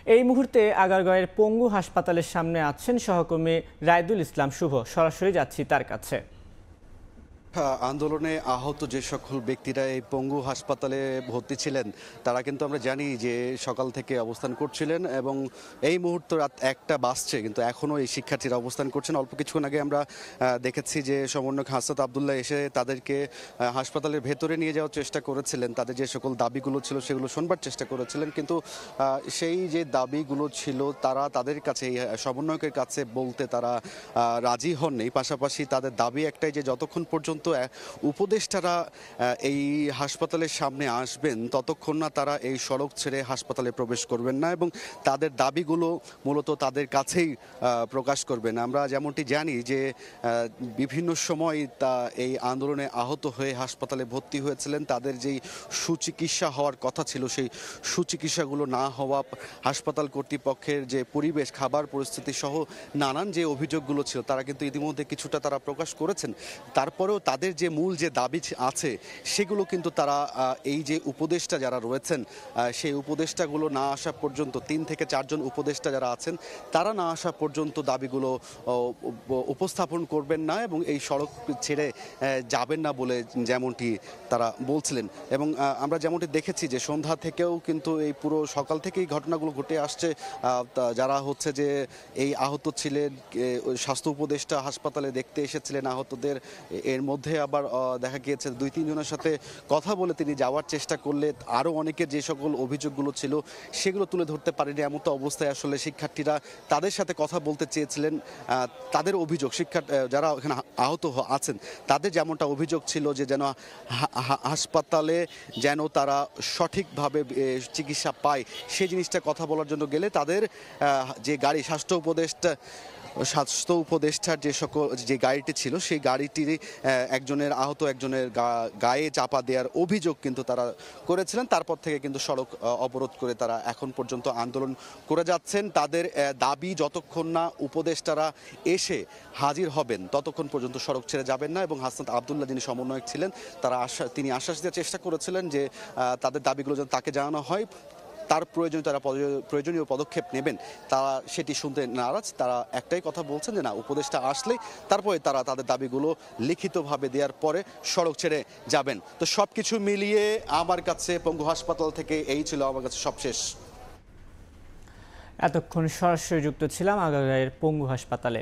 এই মুহূর্তে আগারগাঁওয়ের পঙ্গু হাসপাতালের সামনে আছেন সহকর্মী রায়দুল ইসলাম শুভ। সরাসরি যাচ্ছি তার কাছে। আন্দোলনে আহত যে সকল ব্যক্তিরা এই পঙ্গু হাসপাতালে ভর্তি ছিলেন তারা কিন্তু আমরা জানি যে সকাল থেকে অবস্থান করছিলেন এবং এই মুহূর্তে রাত 1টা বাজছে, কিন্তু এখনও এই শিক্ষার্থীরা অবস্থান করছেন। অল্প কিছুক্ষণ আগে আমরা দেখেছি যে সমন্বয়ক হাসনাত আবদুল্লাহ এসে তাদেরকে হাসপাতালের ভেতরে নিয়ে যাওয়ার চেষ্টা করেছিলেন, তাদের যে সকল দাবিগুলো ছিল সেগুলো শুনবার চেষ্টা করেছিলেন, কিন্তু সেই যে দাবিগুলো ছিল তারা তাদের কাছে এই সমন্বয়কের কাছে বলতে তারা রাজি হননি। পাশাপাশি তাদের দাবি একটাই যে যতক্ষণ পর্যন্ত উপদেষ্টারা এই হাসপাতালের সামনে আসবেন ততক্ষণ না তারা এই সড়ক ছেড়ে হাসপাতালে প্রবেশ করবেন না এবং তাদের দাবিগুলো মূলত তাদের কাছেই প্রকাশ করবেন। আমরা যেমনটি জানি যে বিভিন্ন সময় এই আন্দোলনে আহত হয়ে হাসপাতালে ভর্তি হয়েছিলেন, তাদের যেই সুচিকিৎসা হওয়ার কথা ছিল সেই সুচিকিৎসাগুলো না হওয়া, হাসপাতাল কর্তৃপক্ষের যে পরিবেশ, খাবার পরিস্থিতি সহ নানান যে অভিযোগগুলো ছিল তারা কিন্তু ইতিমধ্যে কিছুটা তারা প্রকাশ করেছেন। তারপরেও তাদের যে মূল যে দাবি আছে সেগুলো কিন্তু তারা এই যে উপদেষ্টা যারা রয়েছেন সেই উপদেষ্টাগুলো না আসা পর্যন্ত, 3 থেকে 4 জন উপদেষ্টা যারা আছেন তারা না আসা পর্যন্ত দাবিগুলো উপস্থাপন করবেন না এবং এই সড়ক ছেড়ে যাবেন না বলে যেমনটি তারা বলছিলেন। এবং আমরা যেমনটি দেখেছি যে সন্ধ্যা থেকেও কিন্তু এই পুরো সকাল থেকেই ঘটনাগুলো ঘটে আসছে। যারা হচ্ছে যে এই আহত ছিলেন, স্বাস্থ্য উপদেষ্টা হাসপাতালে দেখতে এসেছিলেন আহতদের, এর মধ্যে আবার দেখা গিয়েছে 2-3 জনের সাথে কথা বলে তিনি যাওয়ার চেষ্টা করলে আরও অনেকের যে সকল অভিযোগগুলো ছিল সেগুলো তুলে ধরতে পারেনি। এমন তো অবস্থায় আসলে শিক্ষার্থীরা তাদের সাথে কথা বলতে চেয়েছিলেন। তাদের অভিযোগ, যারা এখানে আহত আছেন তাদের যেমনটা অভিযোগ ছিল যে যেন হাসপাতালে যেন তারা সঠিকভাবে চিকিৎসা পায় সেই জিনিসটা কথা বলার জন্য গেলে তাদের যে গাড়ি, স্বাস্থ্য উপদেষ্টার যে গাড়িটি ছিল সেই গাড়িটির একজনের গায়ে চাপা দেওয়ার অভিযোগ কিন্তু তারা করেছিলেন। তারপর থেকে কিন্তু সড়ক অবরোধ করে তারা এখন পর্যন্ত আন্দোলন করে যাচ্ছেন। তাদের দাবি যতক্ষণ না উপদেষ্টারা এসে হাজির হবেন ততক্ষণ পর্যন্ত সড়ক ছেড়ে যাবেন না এবং হাসনাত আবদুল্লাহ যিনি সমন্বয়ক ছিলেন তিনি আশ্বাস দেওয়ার চেষ্টা করেছিলেন যে তাদের দাবিগুলো যেন তাকে জানানো হয়, তার প্রয়োজনীয় পদক্ষেপ নেবেন। তারা সেটি শুনতে নারাজ। তারা একটাই কথা বলছেন যে না, উপদেষ্টা আসলেই তারপরে তারা তাদের দাবিগুলো লিখিতভাবে দেওয়ার পরে সড়ক ছেড়ে যাবেন। তো সবকিছু মিলিয়ে আমার কাছে পঙ্গু হাসপাতাল থেকে এই ছিল আমার কাছে সবশেষ। এতক্ষণ সরাসরি যুক্ত ছিলাম আগারগাঁওয়ের পঙ্গু হাসপাতালে।